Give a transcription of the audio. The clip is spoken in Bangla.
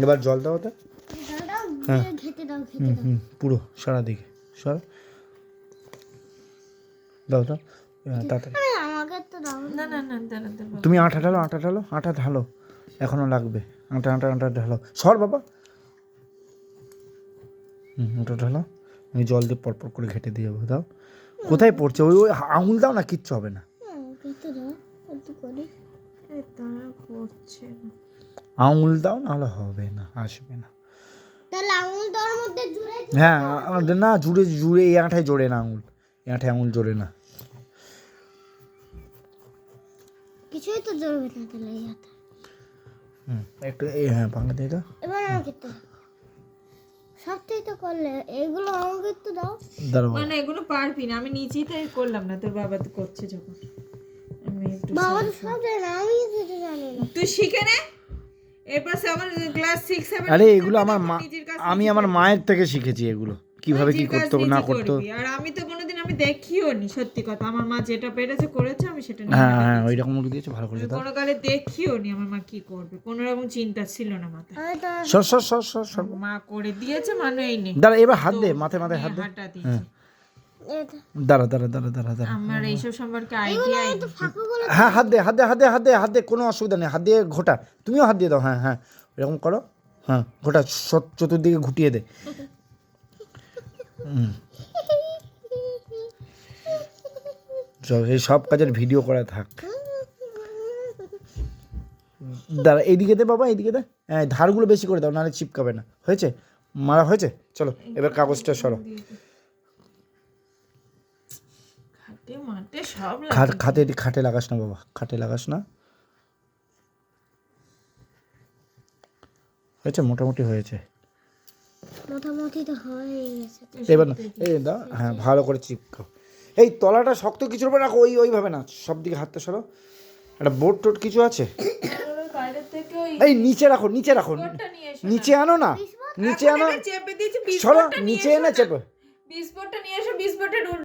এবার জল দাও ওতে। হ্যাঁ পুরো সারা দিকে সারা দাও দাও তাড়াতাড়ি। আমাকে তো দাও না না না দাঁড়া দাঁড়া তুমি আটা ঢালো আটা ঢালো, এখনো লাগবে। আটা ঢালো, সর বাবা। ওটা ঢালো, আমি জল দিয়ে পরপর করে ঘেটে দিয়ে যাবো। দাও, কোথায় পড়ছে? ওই ওই আঙুল দাও না, কিচ্ছু হবে না। পড়ছে না। আঙুল দাও, নাহলে হবে না, আসবে না। তাহলে আঙুল তোর মধ্যে জুড়ে হ্যাঁ না, জুড়ে এই আঠায় জোরে না, এই আঠায় আঙুল জোরে না। কিছুই তো জড়বে না তাহলে এই হাতে। একটু এই পাঙ্গা দিয়ে দাও। এবার আমাকে তো সবটাই তো করলে, এগুলো আমাকে তো দাও। দাঁড়াও মানে এগুলো পারবি না, আমি নিজেই তাই করলাম না, তোর বাবা তো করছে যখন। আমি একটু বাবা তো সব জানে না, আমি সেটা জানি না। তুই শিখে নে। এরপর আমার ক্লাস 6 7 আরে এগুলো আমার মা, আমি আমার মায়ের থেকে শিখেছি এগুলো, কিভাবে কি করতে হবে না করতে হবে। আর আমি তো কোনোদিন আমি দেখিও নি, সত্যি কথা। আমার মা যেটা পেরেছে করেছে, আমি সেটা নিয়ে হ্যাঁ ওই রকম মুখে দিয়েছো, ভালো করেছো। দাও কোনো কালে দেখিও নি আমার মা কি করবে, কোনো রকম চিন্তা ছিল না মাথায়। আমি তো সর মা করে দিয়েছে, মানে এই নেই দাঁড়া, এবার হাত দে, মাথায় হাত দে। হাঁটা দিয়েছে। এটা দাঁড়া। আমার এইসব সম্পর্কে আইডিয়া তো ফাঁকুগুলো হ্যাঁ হাত দে, কোনো অসুবিধা নেই। হাত দিয়ে ঘোটা, তুমিও হাত দিয়ে দাও। হ্যাঁ এরকম করো। হ্যাঁ ঘোটা, চতুর্দিকে ঘুটিয়ে দে। এই সব কাজের ভিডিও করা থাক। দাঁড়া, এইদিকে দে বাবা, এইদিকে দে। হ্যাঁ ধারগুলো বেশি করে দাও, নাহলে চিপকাবে না। হয়েছে, মারা হয়েছে। চলো এবার কাগজটা সরো। খাটে মাটে সব খাটে লাগাস না বাবা, খাটে লাগাস না। হয়েছে, মোটামুটি হয়েছে। মোটামুটি তো হয়ে গেছে। এবার না, এই দাও, হ্যাঁ ভালো করে চিপকাও। এই তলাটা শক্ত কিছুর উপর রাখো, ওইভাবে না, সব দিকে হাতটা সরো। একটা বোর্ড টোট কিছু আছে? বাইরে থেকে ওই এই নিচে রাখো। বিস্কুটটা নিয়ে এসো। নিচে আনো না, নিচে আনো, চেপে দিয়েছি সরো বিস্কুটটা নিয়ে নিচে এসো এনে না। চেপো। বিস্কুটটা নিয়ে এসো, বিস্কুটের